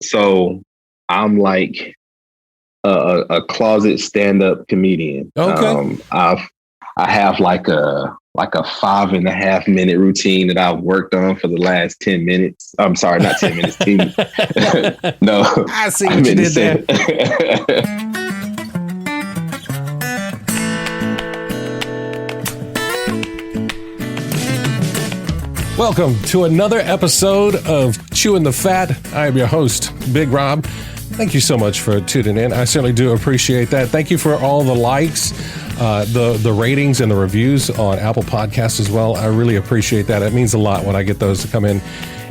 So I'm like a closet stand-up comedian. Okay. I have like a 5.5 minute routine that I've worked on for the last 10 minutes. I'm sorry, not 10 minutes. 10, no, I see I what you meant to did there. say. Welcome to another episode of Chewing the Fat. I am your host, Big Rob. Thank you so much for tuning in. I certainly do appreciate that. Thank you for all the likes, the ratings, and the reviews on Apple Podcasts as well. I really appreciate that. It means a lot when I get those to come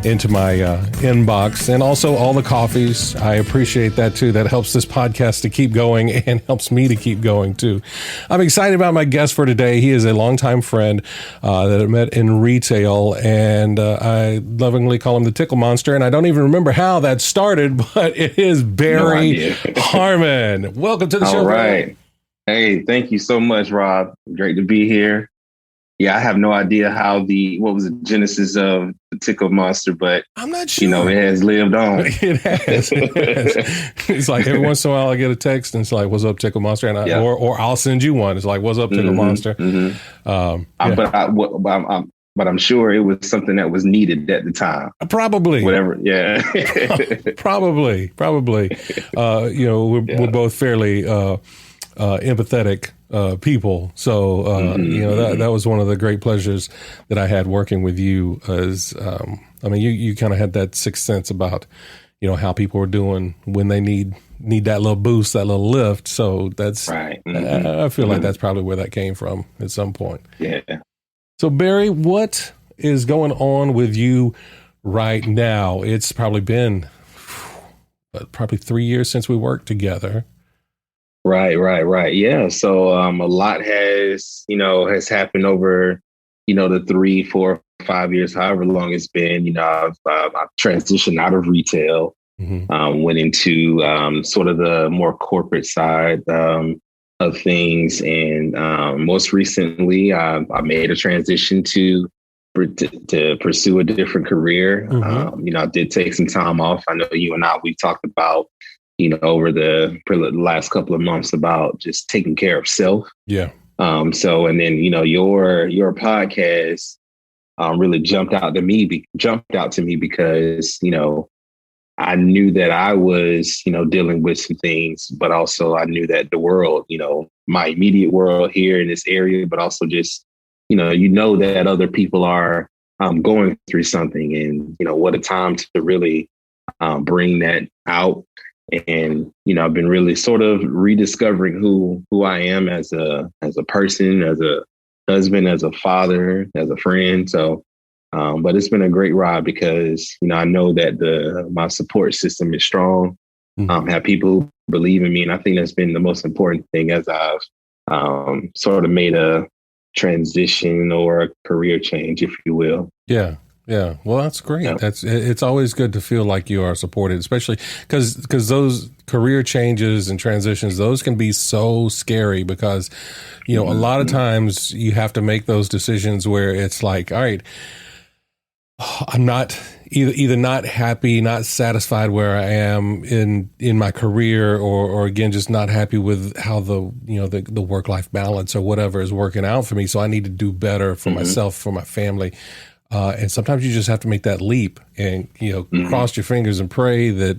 into my inbox, and also all the coffees. I appreciate that too. That helps this podcast to keep going and helps me to keep going too. I'm excited about my guest for today. He is a longtime friend that I met in retail, and I lovingly call him the Tickle Monster. And I don't even remember how that started, but it is Berry Harmon. Welcome to the show. All right. Hey, thank you so much, Rob. Great to be here. Yeah, I have no idea what was the genesis of the Tickle Monster, but I'm not sure. It has lived on. It has. It's like every once in a while I get a text and it's like, "What's up, Tickle Monster?" And or I'll send you one. It's like, "What's up, Tickle Monster?" Mm-hmm. But I'm sure it was something that was needed at the time. Probably. Whatever. Yeah. Probably. We're both fairly empathetic people. So, that was one of the great pleasures that I had working with you you kind of had that sixth sense about, how people are doing when they need that little boost, that little lift. So that's right. Mm-hmm. I feel like that's probably where that came from at some point. Yeah. So Berry, what is going on with you right now? It's probably been 3 years since we worked together. Right. Yeah. So a lot has happened over, the 3, 4, 5 years, however long it's been. I've transitioned out of retail, went into sort of the more corporate side of things. And most recently, I made a transition to pursue a different career. I did take some time off. I know you and we've talked about, over the last couple of months about just taking care of self. Yeah. And then, your podcast really jumped out to me because, I knew that I was, dealing with some things, but also I knew that the world, my immediate world here in this area, but also just, that other people are going through something, and, what a time to really bring that out. And, I've been really sort of rediscovering who I am as a person, as a husband, as a father, as a friend. So, but it's been a great ride because, I know that my support system is strong. Have people who believe in me. And I think that's been the most important thing as I've sort of made a transition or a career change, if you will. Yeah. Yeah. Well, that's great. Yeah. It's always good to feel like you are supported, especially because those career changes and transitions, those can be so scary because, a lot of times you have to make those decisions where it's like, all right, I'm not either not happy, not satisfied where I am in my career, or again, just not happy with how the work-life balance or whatever is working out for me. So I need to do better for myself, for my family. And sometimes you just have to make that leap and, cross your fingers and pray that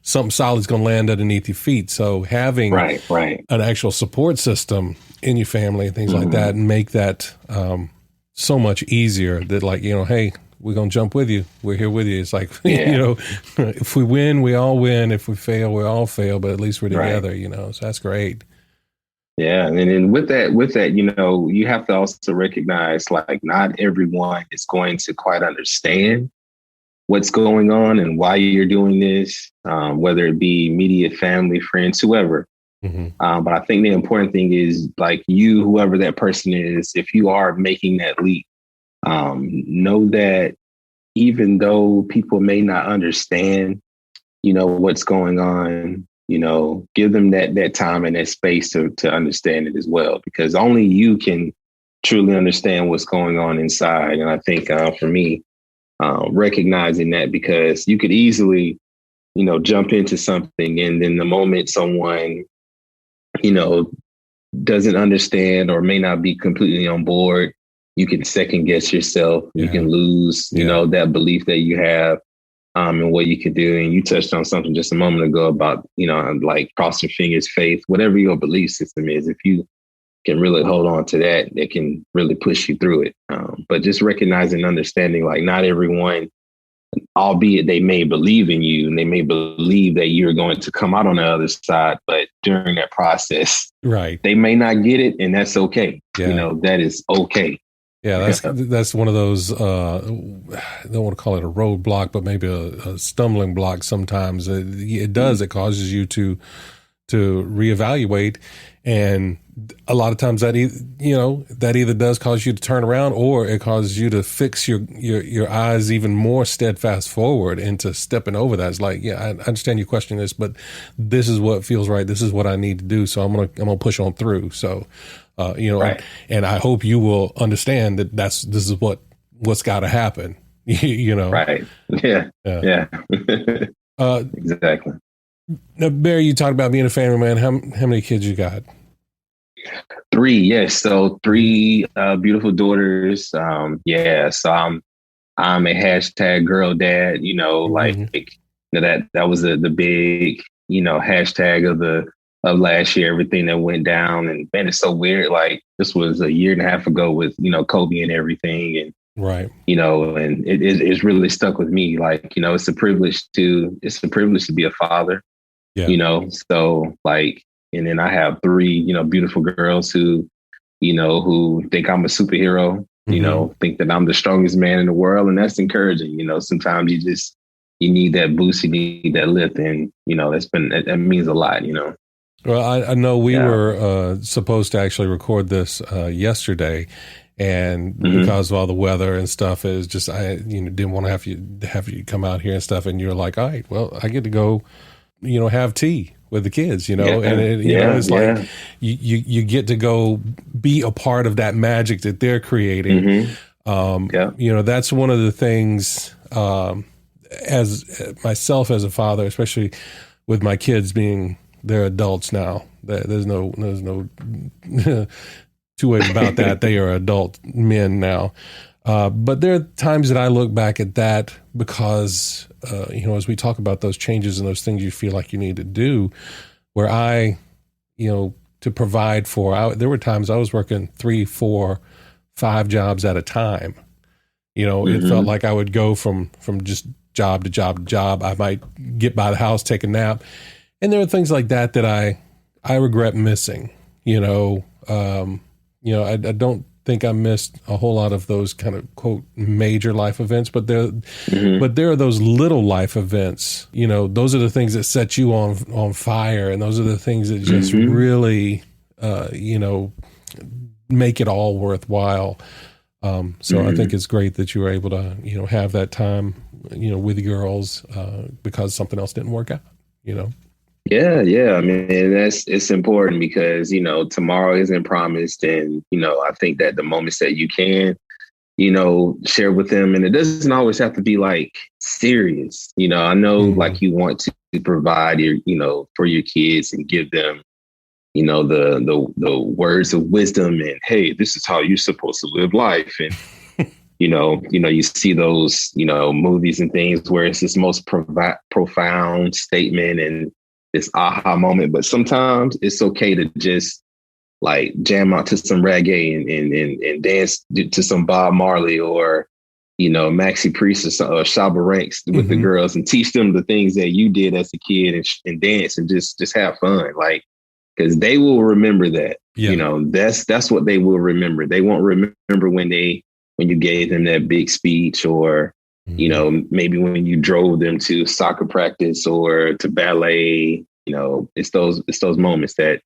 something solid is going to land underneath your feet. So having an actual support system in your family and things like that, and make that so much easier that, like, hey, we're going to jump with you. We're here with you. It's like, if we win, we all win. If we fail, we all fail, but at least we're together, so that's great. Yeah. And then with that, you have to also recognize, like, not everyone is going to quite understand what's going on and why you're doing this, whether it be immediate family, friends, whoever. But I think the important thing is, like, whoever that person is, if you are making that leap, know that even though people may not understand, what's going on, give them that time and that space to understand it as well, because only you can truly understand what's going on inside. And I think for me, recognizing that, because you could easily jump into something. And then the moment someone, you know, doesn't understand or may not be completely on board, you can second guess yourself. You can lose, that belief that you have, and what you can do. And you touched on something just a moment ago about, like cross your fingers, faith, whatever your belief system is. If you can really hold on to that, it can really push you through it. But just recognizing and understanding, like, not everyone, albeit they may believe in you and they may believe that you're going to come out on the other side, but during that process, right, they may not get it, and that's okay. That is okay. Yeah, that's one of those, I don't want to call it a roadblock, but maybe a stumbling block sometimes. It does. It causes you to reevaluate. And a lot of times that either does cause you to turn around, or it causes you to fix your eyes even more steadfast forward into stepping over that. It's like, I understand you question this, but this is what feels right. This is what I need to do. So I'm gonna push on through. So, right. And I hope you will understand that this is what's got to happen. Right? Yeah. Exactly. Now, Barry, you talked about being a family man. How many kids you got? 3, yes. So 3 beautiful daughters. So I'm a hashtag girl dad. That was the big hashtag of last year. Everything that went down, and man, it's so weird. Like, this was a year and a half ago with Kobe and everything, and right. And it's really stuck with me. Like, it's a privilege to be a father. Yeah. So like, and then I have 3, beautiful girls who think I'm a superhero, think that I'm the strongest man in the world. And that's encouraging. Sometimes you need that boost, you need that lift. And, that means a lot, Well, I know we were supposed to actually record this yesterday. And because of all the weather and stuff, is just, I didn't want to have you come out here and stuff. And you're like, all right, well, I get to go, have tea with the kids, and it's like you get to go be a part of that magic that they're creating. That's one of the things, as myself as a father, especially with my kids being, they're adults now. There's no two ways about that. They are adult men now. But there are times that I look back at that because, as we talk about those changes and those things you feel like you need to do, where to provide for, there were times I was working 3, 4, 5 jobs at a time. It felt like I would go from just job to job to job. I might get by the house, take a nap. And there are things like that I regret missing, I don't think I missed a whole lot of those kind of quote major life events, but there are those little life events. Those are the things that set you on fire, and those are the things that just really, make it all worthwhile. So I think it's great that you were able to, have that time, with the girls, because something else didn't work out. Yeah. I mean, it's important because, tomorrow isn't promised. And, I think that the moments that you can, share with them, and it doesn't always have to be like serious. I know like you want to provide for your kids and give them, the words of wisdom and, hey, this is how you're supposed to live life. And, you see those, movies and things where it's this most profound statement and this aha moment, but sometimes it's okay to just like jam out to some reggae and dance to some Bob Marley or, Maxi Priest or Shabba Ranks with the girls and teach them the things that you did as a kid and dance and just have fun. Like, cause they will remember that, that's what they will remember. They won't remember when you gave them that big speech or, maybe when you drove them to soccer practice or to ballet, it's those moments that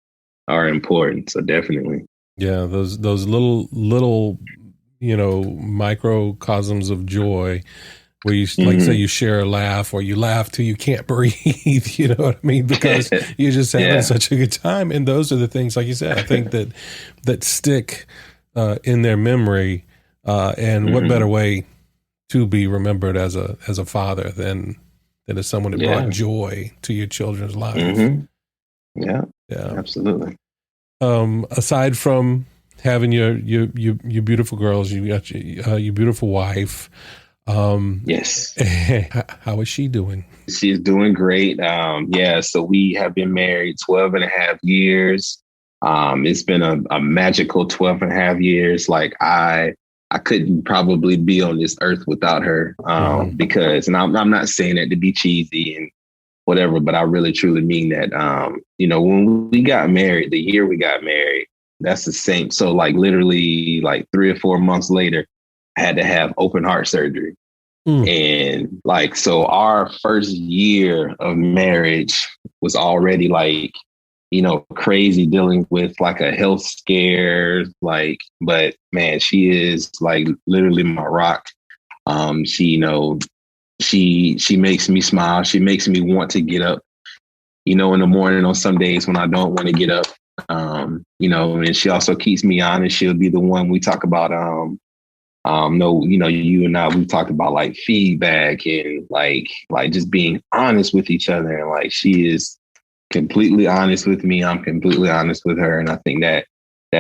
are important. So definitely. Yeah. Those little, microcosms of joy where you, like say you share a laugh or you laugh till you can't breathe, you know what I mean? Because you're just having such a good time. And those are the things, like you said, I think that stick in their memory. And what better way to be remembered as a father than that is someone that brought joy to your children's life. Mm-hmm. Yeah, absolutely. Aside from having your beautiful girls, you got your beautiful wife. Yes. How is she doing? She's doing great. So we have been married 12 and a half years. It's been a magical 12 and a half years. Like I couldn't probably be on this earth without her, because, and I'm not saying that to be cheesy and whatever, but I really truly mean that. When we got married, the year we got married, that's the same. So like literally like 3 or 4 months later, I had to have open heart surgery. And like, so our first year of marriage was already like, crazy, dealing with like a health scare, like, but man, she is like literally my rock. She makes me smile. She makes me want to get up, in the morning on some days when I don't want to get up. And she also keeps me honest. She'll be the one we talk about, you and I, we talked about like feedback and like just being honest with each other. And like, she is completely honest with me. I'm completely honest with her. And I think that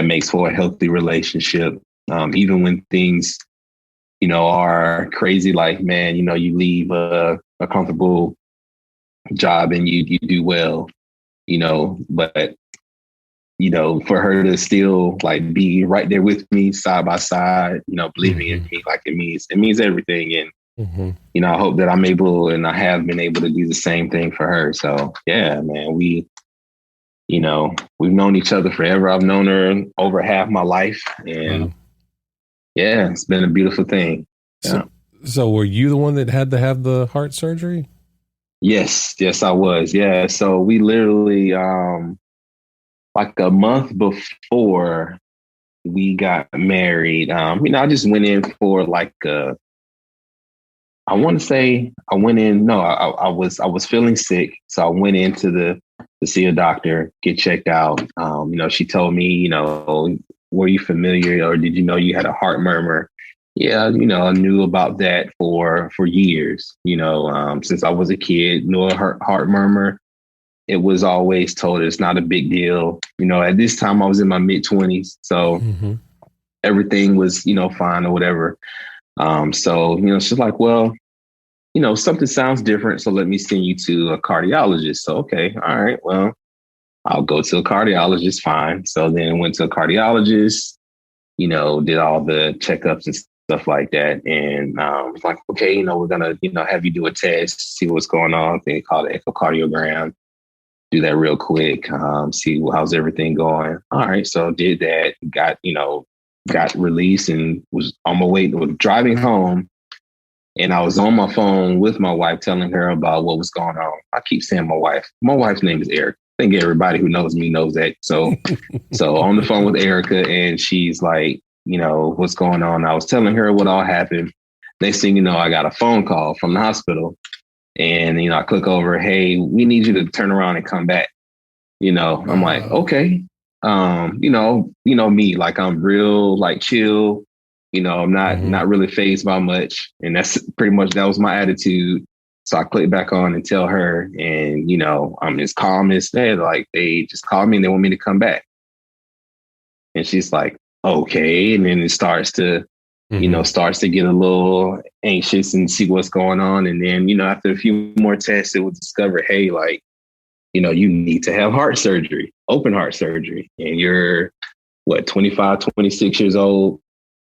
makes for a healthy relationship. Even when things, are crazy, like, man, you leave a comfortable job and you do well, but for her to still like be right there with me side by side, believing in me, like it means everything. And, I hope that I'm able, and I have been able to do the same thing for her. So yeah, man, we've known each other forever. I've known her over half my life, and yeah, it's been a beautiful thing. Yeah. So were you the one that had to have the heart surgery? Yes, I was. Yeah. So we literally, like a month before we got married, I just went in for like I was feeling sick. So I went into to see a doctor, get checked out. She told me, were you familiar, or did you know you had a heart murmur? Yeah, I knew about that for years, since I was a kid, knew a heart murmur. It was always told it's not a big deal. At this time I was in my mid-20s. So everything was, fine or whatever. So, she's like, well, something sounds different. So let me send you to a cardiologist. So, okay. All right. Well, I'll go to a cardiologist. Fine. So then went to a cardiologist, did all the checkups and stuff like that. And it's like, okay, we're going to, have you do a test, see what's going on. They call it echocardiogram. Do that real quick, see how's everything going. All right. So did that, got released and was on my way, was driving home. And I was on my phone with my wife, telling her about what was going on. I keep saying my wife. My wife's name is Erica. I think everybody who knows me knows that. So on the phone with Erica, and she's like, what's going on? I was telling her what all happened. Next thing you know, I got a phone call from the hospital. And, I click over, hey, we need you to turn around and come back. I'm like, okay. Me, like I'm real, like chill. I'm not really fazed by much. And that's pretty much, that was my attitude. So I click back on and tell her, and, I'm as calm as that. Like they just called me and they want me to come back. And she's like, okay. And then it starts to, starts to get a little anxious and see what's going on. And then, after a few more tests, it was discovered, hey, like, you need to have heart surgery, open heart surgery. And you're 25, 26 years old.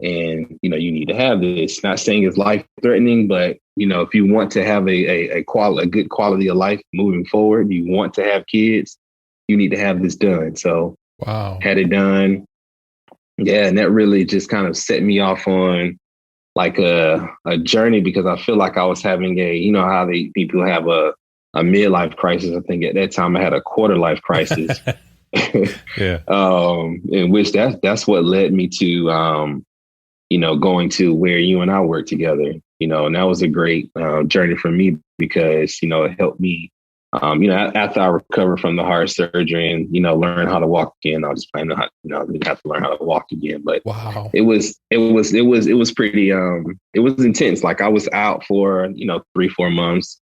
And, you need to have this. Not saying it's life threatening, but, if you want to have a good quality of life moving forward, you want to have kids, you need to have this done. So had it done. Yeah, and that really just kind of set me off on like a journey, because I feel like I was having how people have a midlife crisis. I think at that time I had a quarter life crisis. Yeah. In which that's what led me to going to where you and I work together. And that was a great journey for me, because it helped me. After I recovered from the heart surgery and, learn how to walk again, I was just planning on, didn't have to learn how to walk again, but it was pretty, it was intense. Like I was out for, 3-4 months,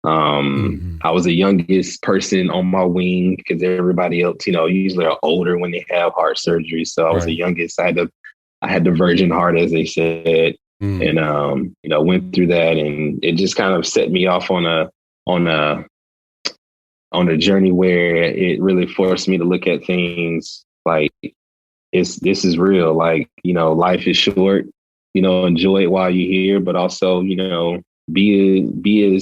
I was the youngest person on my wing because everybody else, usually are older when they have heart surgery. So I was the youngest. I had the virgin heart, as they said, and went through that, and it just kind of set me off on a journey where it really forced me to look at things like this is real. Like, life is short. Enjoy it while you're here, but also, be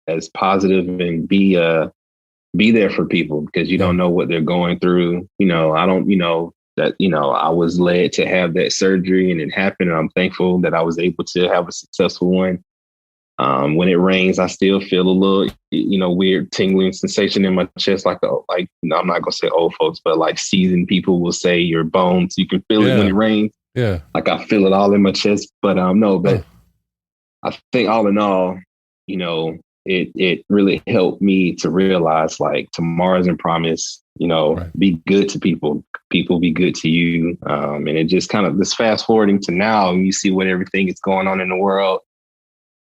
as positive and be there for people because you don't know what they're going through. I don't, that, I was led to have that surgery and it happened. And I'm thankful that I was able to have a successful one. When it rains, I still feel a little, weird tingling sensation in my chest. I'm not going to say old folks, but like seasoned people will say your bones, you can feel it when it rains. Yeah. Like I feel it all in my chest, but no, but I think all in all, it really helped me to realize like tomorrow isn't promised, be good to people be good to you. And it just kind of this fast forwarding to now, you see what everything is going on in the world.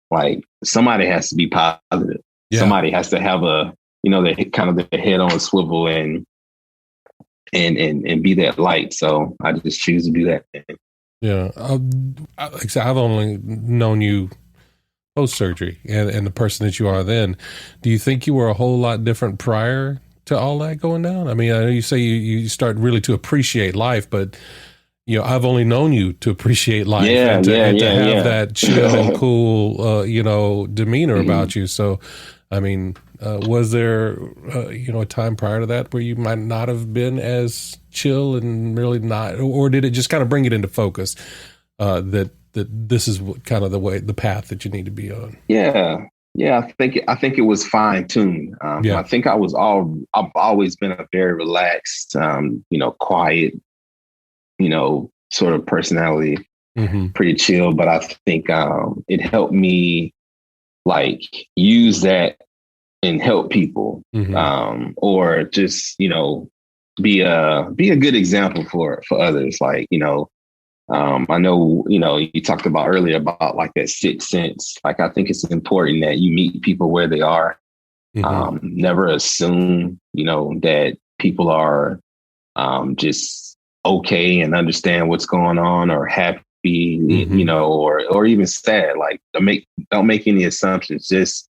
Like somebody has to be positive. Yeah. Somebody has to have the kind of the head on a swivel and be that light. So I just choose to do that. Yeah. Like I said, I've only known you post-surgery and the person that you are then. Do you think you were a whole lot different prior to all that going down? I mean, I know you say you start really to appreciate life, but I've only known you to appratiate life and to have that chill, cool, demeanor about you. So, I mean, was there, a time prior to that where you might not have been as chill and really not, or did it just kind of bring it into focus that this is kind of the path that you need to be on? Yeah. I think it was fine tuned. I think I've always been a very relaxed, quiet, sort of personality, pretty chill. But I think it helped me like use that and help people, or just be a good example for others. Like I know you talked about earlier about like that sixth sense. Like I think it's important that you meet people where they are. Never assume that people are just okay and understand what's going on or happy, or even sad. Like don't make any assumptions. Just,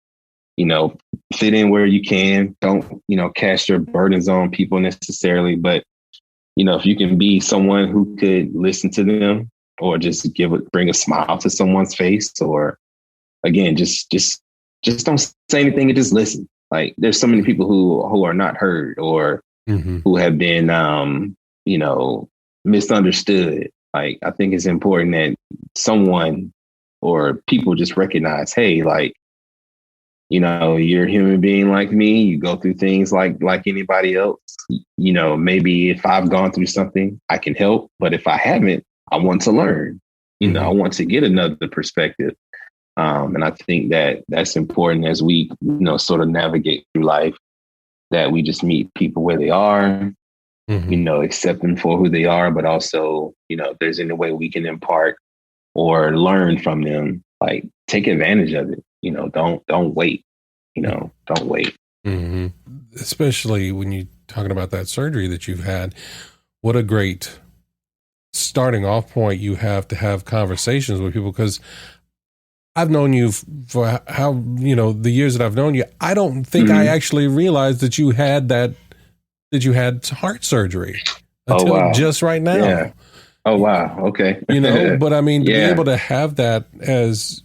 fit in where you can. Don't, cast your burdens on people necessarily. But, if you can be someone who could listen to them or just bring a smile to someone's face, or again, just don't say anything and just listen. Like there's so many people who are not heard or who have been, misunderstood. Like, I think it's important that someone or people just recognize, hey, like, you're a human being like me. You go through things like anybody else. Maybe if I've gone through something, I can help. But if I haven't, I want to learn. I want to get another perspective. And I think that's important as we, sort of navigate through life, that we just meet people where they are, accept them for who they are, but also, if there's any way we can impart or learn from them, like take advantage of it. Don't wait. Don't wait. Especially when you're talking about that surgery that you've had. What a great starting off point you have to have conversations with people, because I've known you for the years that I've known you. I don't think I actually realized that you had heart surgery until just right now. Yeah. Oh, wow. Okay. But I mean, to be able to have that as,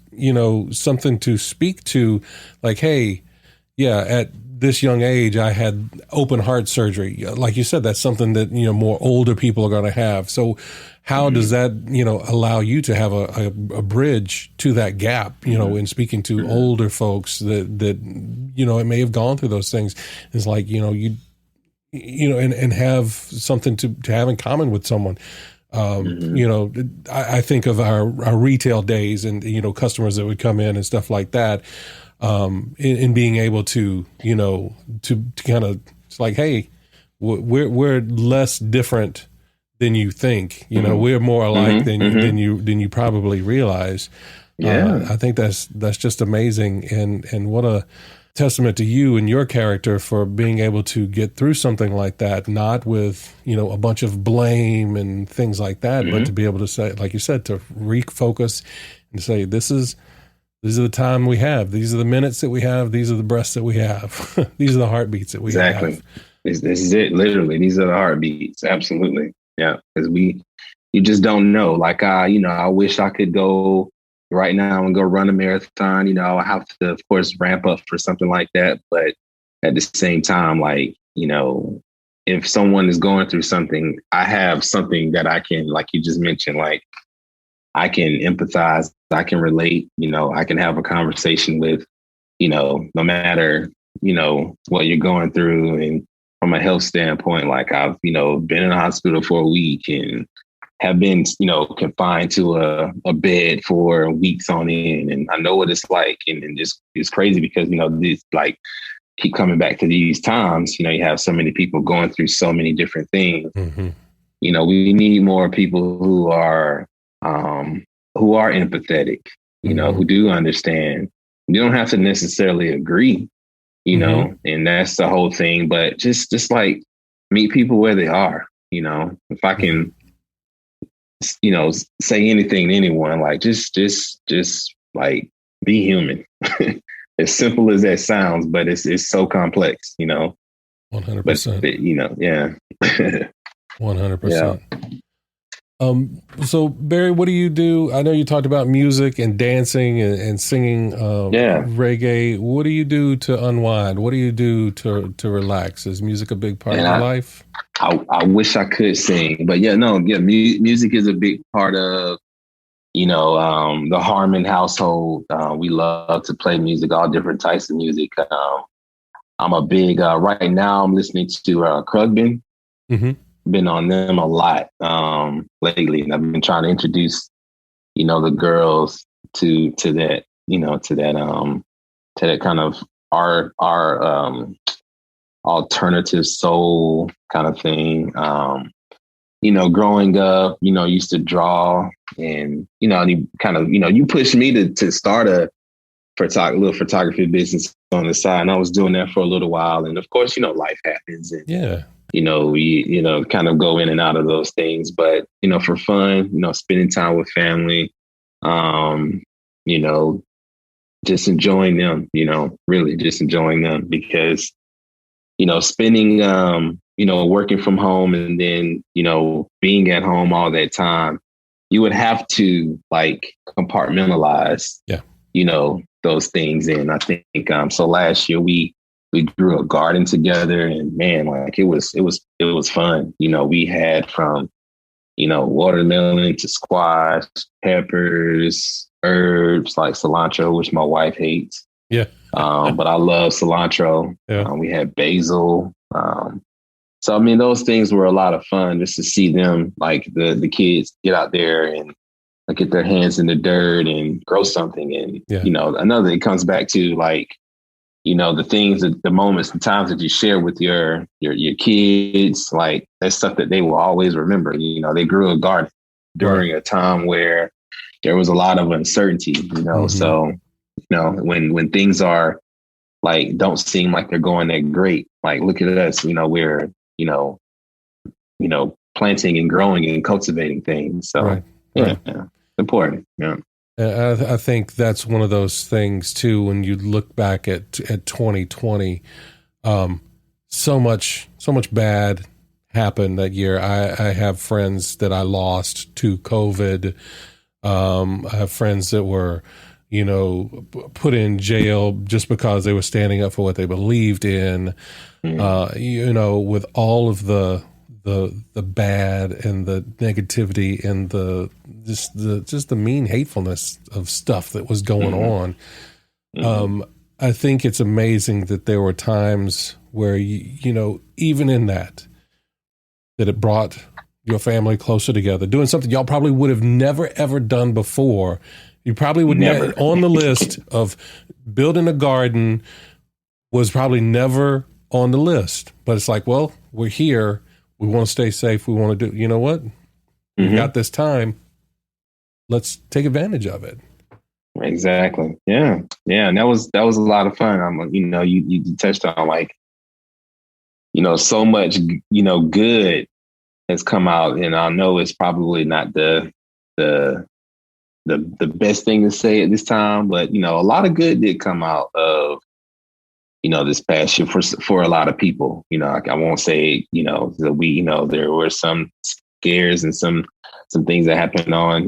something to speak to, like, hey, at this young age, I had open heart surgery. Like you said, that's something that, more older people are going to have. So how does that, allow you to have a bridge to that gap, in speaking to older folks that, it may have gone through those things. It's like, and have something to have in common with someone. I think of our retail days and, customers that would come in and stuff like that. In being able to, to kind of, it's like, hey, we're less different than you think. We're more alike than you probably realize. I think that's just amazing, and what a testament to you and your character for being able to get through something like that, not with, a bunch of blame and things like that, but to be able to say, like you said, to refocus and say, these are the time we have. These are the minutes that we have. These are the breaths that we have. These are the heartbeats that we have. Exactly. This is it. Literally, these are the heartbeats. Absolutely. Yeah. Because you just don't know. Like, I wish I could go right now and go run a marathon. I have to, of course, ramp up for something like that. But at the same time, like, if someone is going through something, I have something that I can, like you just mentioned, like I can empathize, I can relate, I can have a conversation with, no matter, what you're going through. And from a health standpoint, like I've, been in the hospital for a week and have been, confined to a bed for weeks on end. And I know what it's like. And just, it's crazy because, these like keep coming back to these times, you have so many people going through so many different things. Mm-hmm. We need more people who are empathetic, who do understand. You don't have to necessarily agree, and that's the whole thing. But just like meet people where they are, if I can, say anything to anyone, like just like be human. As simple as that sounds, but it's so complex, 100%. But, yeah. 100%. So Barry, what do you do? I know you talked about music and dancing and singing reggae. What do you do to unwind? What do you do to relax? Is music a big part of your life? I wish I could sing, but music is a big part of, the Harmon household. We love to play music, all different types of music. I'm a big, right now I'm listening to Krugman. Mm-hmm. Been on them a lot lately, and I've been trying to introduce, the girls to that, to that kind of our alternative soul kind of thing. Growing up, used to draw, and you kind of, you pushed me to start a little photography business on the side, and I was doing that for a little while, and of course, life happens, and we, kind of go in and out of those things. But, for fun, spending time with family, just enjoying them, really just enjoying them because, spending, working from home and then, being at home all that time, you would have to like compartmentalize, those things. And I think, so last year we grew a garden together, and man, like it was fun. We had from, watermelon to squash, peppers, herbs like cilantro, which my wife hates. Yeah. But I love cilantro. Yeah. We had basil. So, I mean, those things were a lot of fun just to see them, like the kids get out there and get their hands in the dirt and grow something. And, it comes back to like, the things, the moments, the times that you share with your kids, like that's stuff that they will always remember. They grew a garden during a time where there was a lot of uncertainty, so, when things are like, don't seem like they're going that great, like, look at us, we're, planting and growing and cultivating things. So yeah, important. Yeah. I think that's one of those things too. When you look back at 2020, so much bad happened that year. I have friends that I lost to COVID. I have friends that were, put in jail just because they were standing up for what they believed in. With all of the bad and the negativity and the mean hatefulness of stuff that was going on. I think it's amazing that there were times where even in that it brought your family closer together, doing something y'all probably would have never ever done before. You probably would never on the list of building a garden was probably never on the list, but it's like, well, we're here. We want to stay safe. We want to do, you know what? We've got this time. Let's take advantage of it. exactly. Yeah. Yeah. And that was a lot of fun. You touched on like, so much, good has come out. And I know it's probably not the, the best thing to say at this time, but, a lot of good did come out of, this past year for a lot of people. I won't say, that there were some scares and some things that happened on,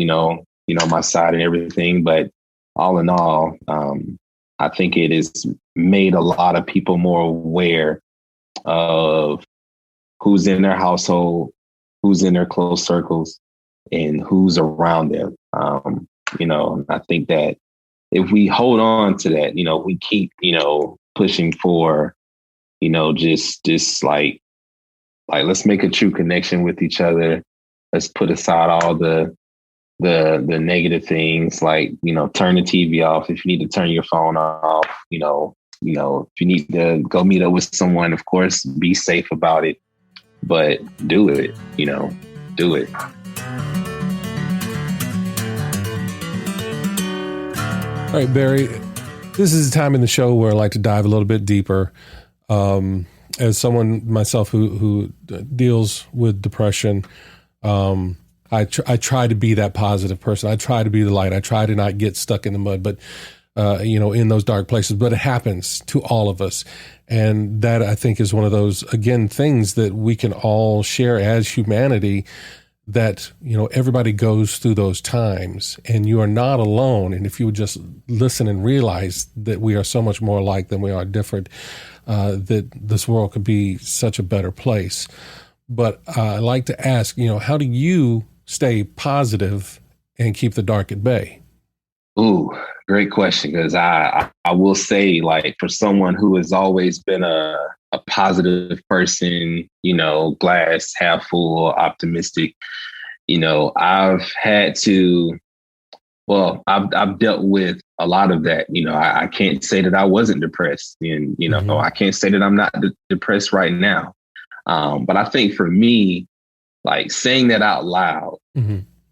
my side and everything. But all in all, I think it has made a lot of people more aware of who's in their household, who's in their close circles, and who's around them. I think that if we hold on to that, we keep, pushing for, just like let's make a true connection with each other. Let's put aside all the negative things, like, turn the TV off. If you need to turn your phone off, if you need to go meet up with someone, of course, be safe about it, but do it, do it. All right, Berry, this is the time in the show where I like to dive a little bit deeper. As someone myself who deals with depression, I try to be that positive person. I try to be the light. I try to not get stuck in the mud, but in those dark places. But it happens to all of us, and that, I think, is one of those, again, things that we can all share as humanity. That everybody goes through those times, and you are not alone. And if you would just listen and realize that we are so much more alike than we are different, that this world could be such a better place. But I like to ask, how do you stay positive and keep the dark at bay? Ooh, great question. Because I will say, like, for someone who has always been a positive person, glass half full, optimistic, I've had to, I've dealt with a lot of that. I can't say that I wasn't depressed, and, I can't say that I'm not depressed right now. But I think for me, like, saying that out loud,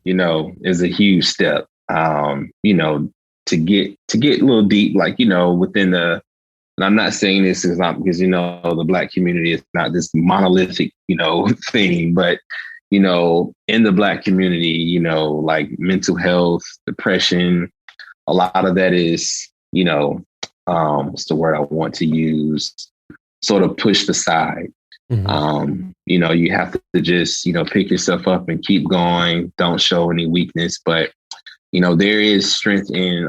is a huge step. To get a little deep, like, within and I'm not saying this because the Black community is not this monolithic, thing, but, in the Black community, like mental health, depression, a lot of that is, what's the word I want to use, sort of pushed aside. You have to just, pick yourself up and keep going. Don't show any weakness, but there is strength in,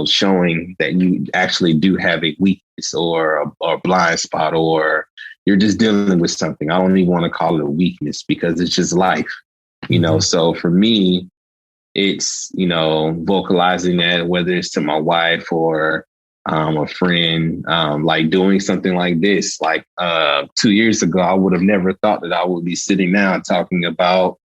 showing that you actually do have a weakness or a blind spot, or you're just dealing with something. I don't even want to call it a weakness because it's just life, So for me, it's, vocalizing that, whether it's to my wife or a friend, like doing something like this. Like 2 years ago, I would have never thought that I would be sitting down talking about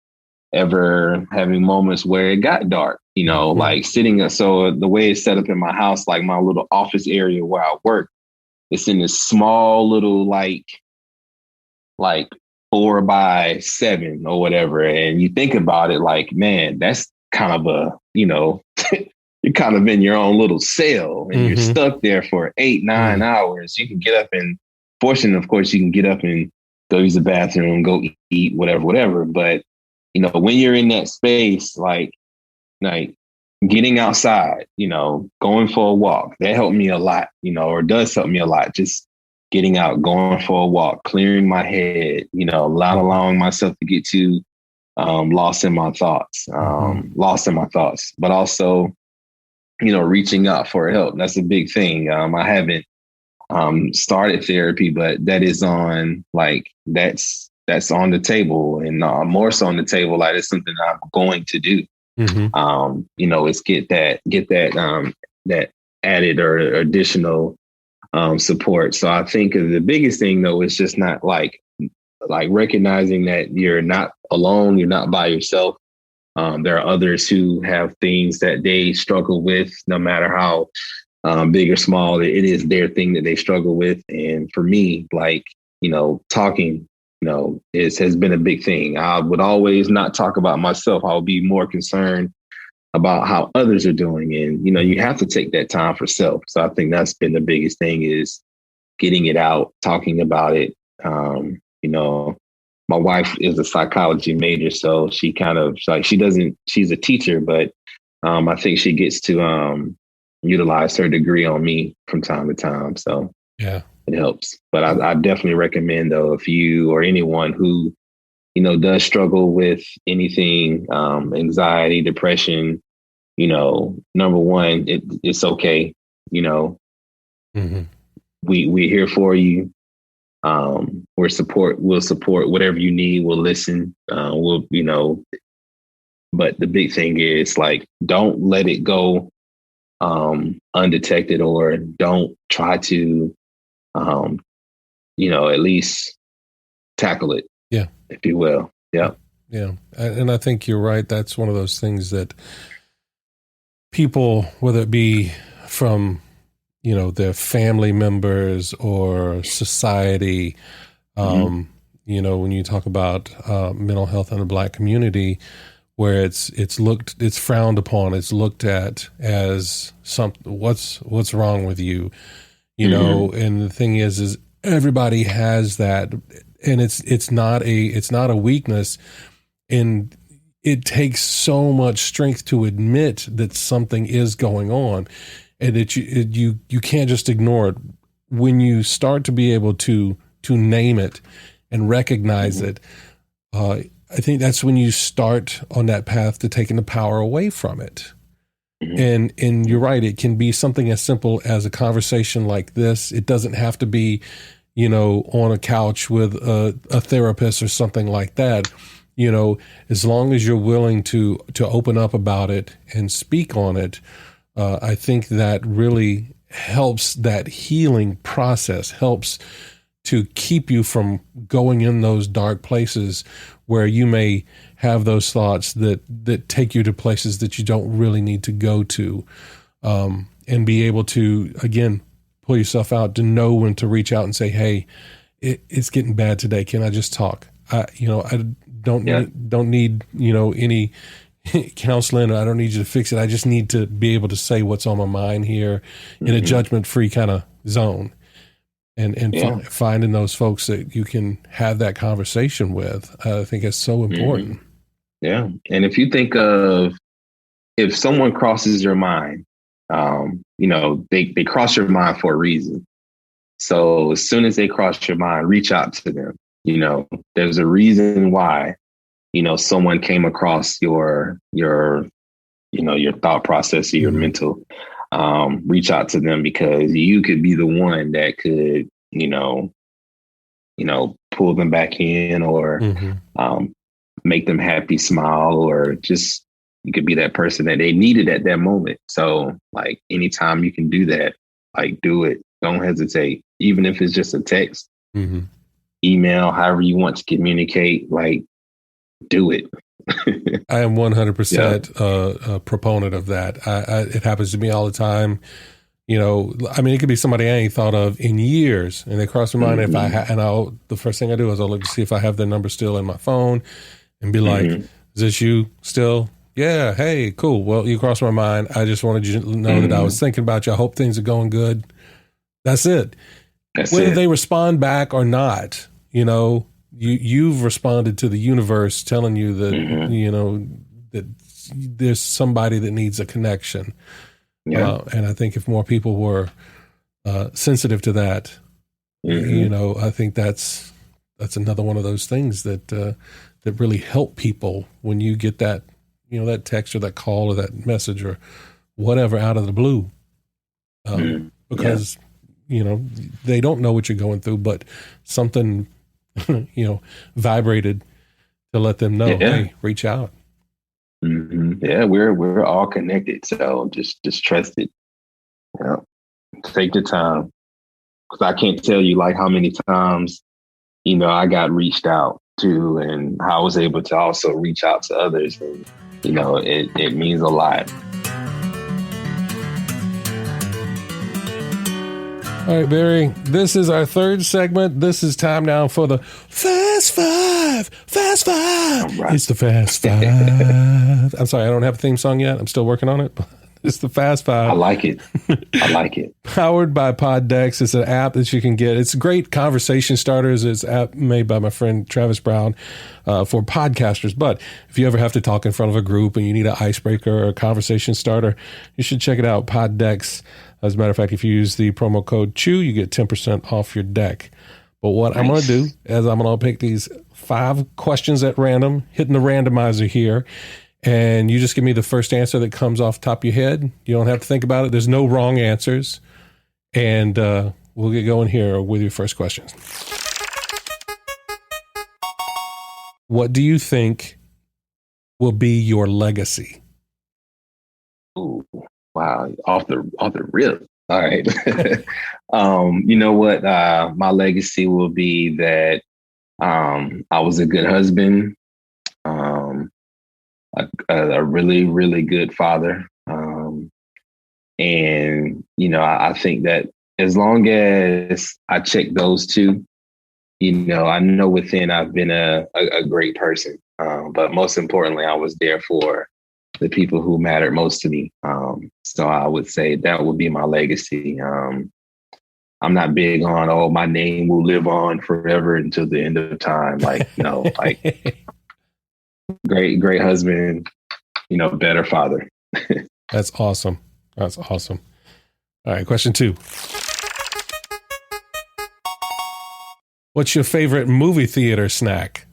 ever having moments where it got dark, like sitting. So the way it's set up in my house, like my little office area where I work, it's in this small little, like 4x7 or whatever. And you think about it, like, man, that's kind of a, you're kind of in your own little cell, and you're stuck there for 8-9 hours. You can get up and, fortunately, of course, you can get up and go use the bathroom, go eat, whatever. But, when you're in that space, like getting outside, going for a walk, that helped me a lot, or does help me a lot. Just getting out, going for a walk, clearing my head, not allowing myself to get too lost in my thoughts, but also, reaching out for help. That's a big thing. I haven't started therapy, but that is on, like, that's on the table, and more so on the table. Like, it's something I'm going to do. It's get that added or additional support. So I think the biggest thing, though, is just not like recognizing that you're not alone. You're not by yourself. There are others who have things that they struggle with, no matter how big or small. It is their thing that they struggle with. And for me, like, talking, has been a big thing. I would always not talk about myself. I would be more concerned about how others are doing. And, you have to take that time for self. So I think that's been the biggest thing, is getting it out, talking about it. My wife is a psychology major, so she kind of like, she's a teacher, but I think she gets to utilize her degree on me from time to time. So yeah, it helps. But I definitely recommend, though, if you or anyone who, does struggle with anything, anxiety, depression, number one, it's okay. mm-hmm. We're here for you. We'll support whatever you need. We'll listen. But the big thing is, like, don't let it go undetected, or don't try to, at least tackle it. Yeah. If you will. Yeah. Yeah. And I think you're right. That's one of those things that people, whether it be from, their family members or society, when you talk about mental health in the Black community, where it's frowned upon, it's looked at as what's wrong with you, and the thing is everybody has that, and it's not a weakness, and it takes so much strength to admit that something is going on, and that you can't just ignore it. When you start to be able to name it and recognize it, I think that's when you start on that path to taking the power away from it. And you're right, it can be something as simple as a conversation like this. It doesn't have to be, on a couch with a therapist or something like that. As long as you're willing to open up about it and speak on it, I think that really helps that healing process, helps to keep you from going in those dark places where you may have those thoughts that take you to places that you don't really need to go to, and be able to, again, pull yourself out, to know when to reach out and say, hey, it's getting bad today. Can I just talk? I don't need, any counseling. I don't need you to fix it. I just need to be able to say what's on my mind here in a judgment-free kind of zone. And finding those folks that you can have that conversation with, I think is so important. Yeah. And if you think of, if someone crosses your mind, they cross your mind for a reason. So as soon as they cross your mind, reach out to them. There's a reason why, someone came across your thought process or your mental. Reach out to them, because you could be the one that could, pull them back in, or make them happy, smile, or just, you could be that person that they needed at that moment. So, like, anytime you can do that, like, do it. Don't hesitate. Even if it's just a text, email, however you want to communicate, like, do it. I am 100% a proponent of that. It happens to me all the time. It could be somebody I ain't thought of in years, and they cross my mind. The first thing I do is I'll look to see if I have their number still in my phone, and be like, "Is this you still?" Yeah. Hey, cool. Well, you crossed my mind. I just wanted you to know that I was thinking about you. I hope things are going good. That's it. Whether they respond back or not, you've responded to the universe telling you that, that there's somebody that needs a connection. Yeah. And I think if more people were sensitive to that, I think that's another one of those things that really help people when you get that, that text or that call or that message or whatever out of the blue. Because, they don't know what you're going through, but something, vibrated to let them know, hey, reach out. Yeah, we're all connected. So just trust it. Yeah. Take the time. Because I can't tell you, like, how many times, I got reached out to, and how I was able to also reach out to others. And, it means a lot. All right, Barry, this is our third segment. This is time now for the Fast Five. Fast Five. Right. It's the Fast Five. I'm sorry, I don't have a theme song yet. I'm still working on it. It's the Fast Five. I like it. I like it. Powered by Poddex. It's an app that you can get. It's great conversation starters. It's an app made by my friend Travis Brown for podcasters. But if you ever have to talk in front of a group and you need an icebreaker or a conversation starter, you should check it out, Poddex. As a matter of fact, if you use the promo code CHEW, you get 10% off your deck. But what I'm going to do is I'm going to pick these 5 questions at random, hitting the randomizer here. And you just give me the first answer that comes off the top of your head. You don't have to think about it. There's no wrong answers. And we'll get going here with your first questions. What do you think will be your legacy? Ooh, wow. Off the rip. All right. You know what? My legacy will be that I was a good husband. A really, really good father. And, you know, I think that as long as I check those 2, you know, I know within I've been a great person. But most importantly, I was there for the people who mattered most to me. So I would say that would be my legacy. I'm not big on, my name will live on forever until the end of time. Like, you know, like great husband, you know, better father. That's awesome. That's awesome. All right. Question 2. What's your favorite movie theater snack?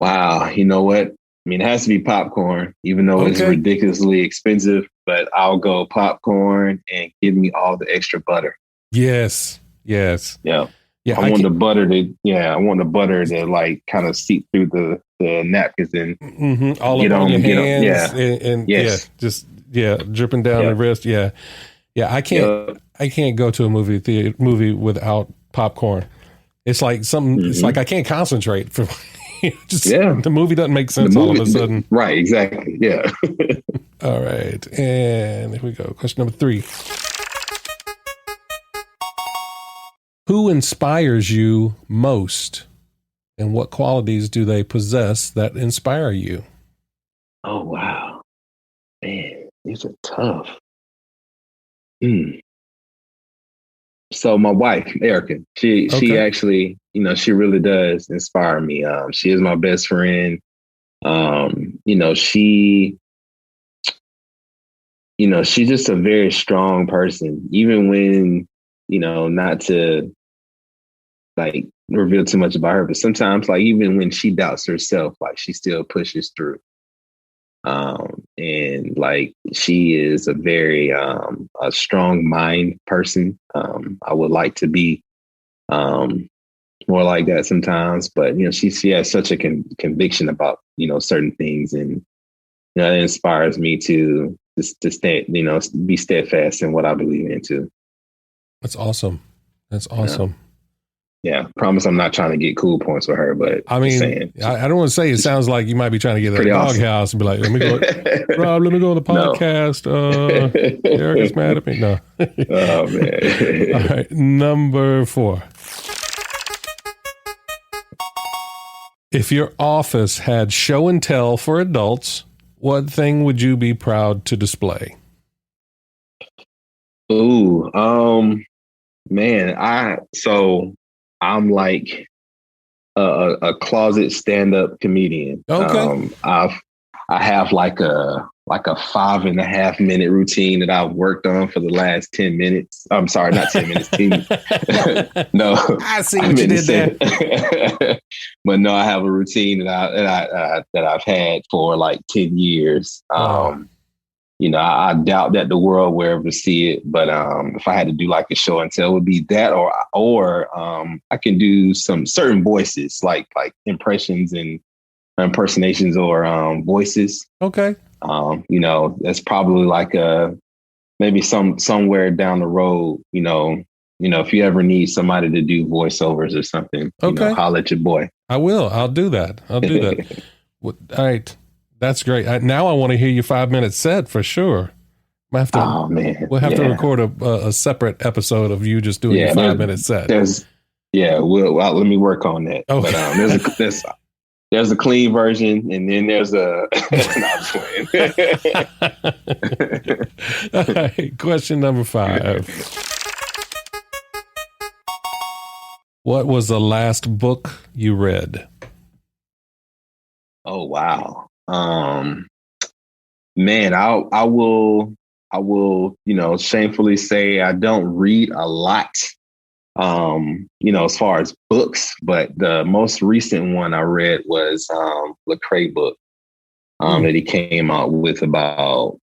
Wow. You know what? I mean, it has to be popcorn, even though it's ridiculously expensive, but I'll go popcorn and give me all the extra butter. Yes. Yeah. I want the butter to like kind of seep through the napkins and all get on your hands. Dripping down the wrist. Yeah. I can't go to a movie without popcorn. It's like something. It's like I can't concentrate for. The movie doesn't make sense all of a sudden. Right. Exactly. Yeah. All right, and here we go. Question number 3. Who inspires you most, and what qualities do they possess that inspire you? Oh, wow. Man, these are tough. So my wife, Erica, she actually, you know, she really does inspire me. She is my best friend. You know, she's just a very strong person, even when, you know, not to like reveal too much about her, but sometimes like even when she doubts herself, like she still pushes through. And like she is a very a strong mind person. I would like to be more like that sometimes, but you know, she has such a conviction about, you know, certain things, and you know, it inspires me to stay, you know, be steadfast in what I believe in too. That's awesome. That's awesome. Yeah, promise I'm not trying to get cool points with her, but I mean, I don't want to say it sounds like you might be trying to get that doghouse and be like, let me go, Rob, let me go on the podcast. Erica's mad at me. No. Oh, man. All right, number 4. If your office had show and tell for adults, what thing would you be proud to display? Ooh, man, I'm like a closet stand-up comedian. Okay. I have like a 5.5 minute routine that I've worked on for the last 10 minutes. I'm sorry, not 10 minutes. 10, no, I see what you did there. But no, I have a routine that I've had for like 10 years. You know, I doubt that the world will ever see it, but if I had to do like a show and tell, it would be that, or I can do some certain voices, like impressions and impersonations or voices. Okay. You know, that's probably like maybe somewhere down the road. You know, if you ever need somebody to do voiceovers or something, you know, holler at your boy. I will. I'll do that. All right. That's great. Now I want to hear your 5 minute set for sure. Oh man, we'll have to record a separate episode of you just doing a 5-minute set. Well, let me work on that. Oh. But there's a clean version, and then there's a. All right, question number 5. What was the last book you read? Oh wow, man, I will, shamefully say I don't read a lot. As far as books, but the most recent one I read was Lecrae book that he came out with about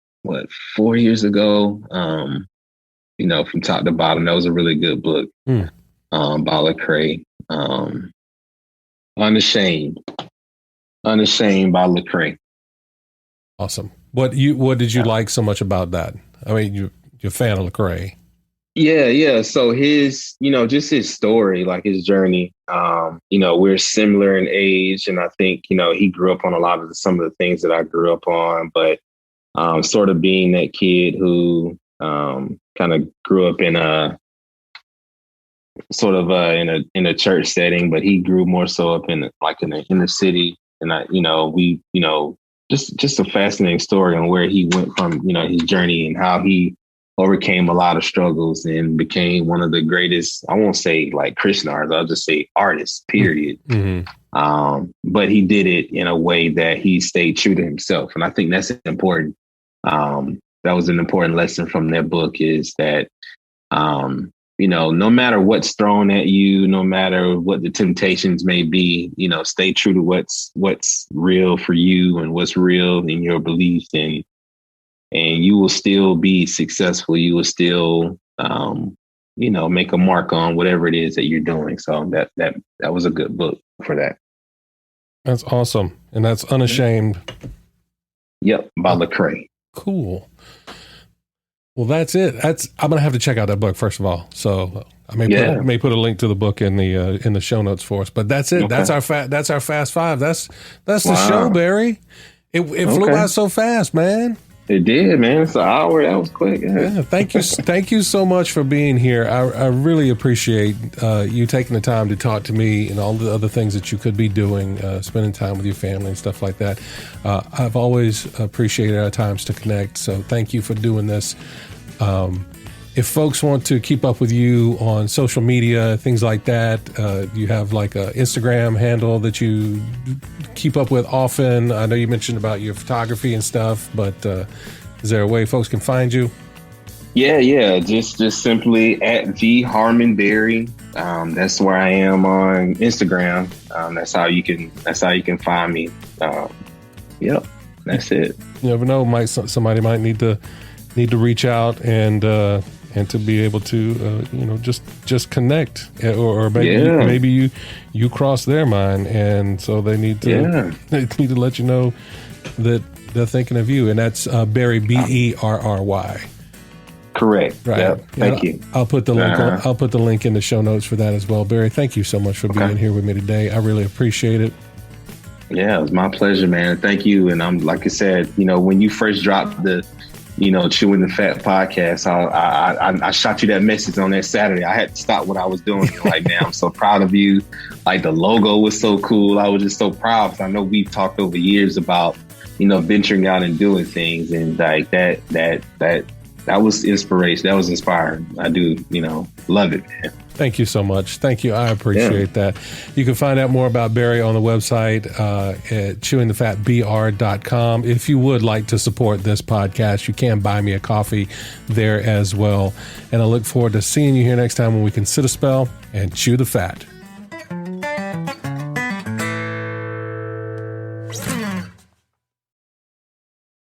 4 years ago. From top to bottom, that was a really good book by Lecrae. Unashamed by Lecrae. Awesome. What did you like so much about that? I mean, you're a fan of Lecrae. Yeah. So his, just his story, like his journey, we're similar in age. And I think, he grew up on a lot of some of the things that I grew up on, but sort of being that kid who kind of grew up in a sort of in a church setting, but he grew more so up in the inner city. And just a fascinating story on where he went from, his journey and how he overcame a lot of struggles and became one of the greatest, I won't say like Christian artists, I'll just say artists, period. Mm-hmm. But he did it in a way that he stayed true to himself. And I think that's important. That was an important lesson from that book, is that, no matter what's thrown at you, no matter what the temptations may be, stay true to what's real for you and what's real in your beliefs, and you will still be successful. You will still, make a mark on whatever it is that you're doing. So that was a good book for that. That's awesome. And that's Unashamed. Yep. By Lecrae. Cool. Well, that's it. I'm going to have to check out that book, first of all. So I may put a link to the book in the show notes for us, but that's it. Okay. That's our Fast Five. That's the show, Barry. It flew by so fast, man. It did, man. It's an hour. That was quick. Yeah. Thank you. Thank you so much for being here. I really appreciate you taking the time to talk to me and all the other things that you could be doing, spending time with your family and stuff like that. I've always appreciated our times to connect. So thank you for doing this. If folks want to keep up with you on social media, things like that, you have like a Instagram handle that you keep up with often. I know you mentioned about your photography and stuff, but is there a way folks can find you? Yeah. Just simply at the Harmon Berry. That's where I am on Instagram. That's how you can find me. Yep. That's it. You never know. Somebody might need to reach out and to be able to, just connect, or maybe you cross their mind, and so they need to let you know that they're thinking of you, and that's Berry, Berry. Correct. Right. Yep. Thank you. I'll put the link. I'll put the link in the show notes for that as well. Barry, thank you so much for being here with me today. I really appreciate it. Yeah, it was my pleasure, man. Thank you. And I'm, like I said, when you first dropped the Chewing the Fat podcast, I shot you that message on that Saturday. I had to stop what I was doing. Like, man, I'm so proud of you. Like, the logo was so cool. I was just so proud, because I know we've talked over years about, venturing out and doing things, and like that was inspiration. That was inspiring. I do, love it, man. Thank you so much. Thank you. I appreciate that. You can find out more about Berry on the website at chewingthefatbr.com. If you would like to support this podcast, you can buy me a coffee there as well. And I look forward to seeing you here next time when we can sit a spell and chew the fat.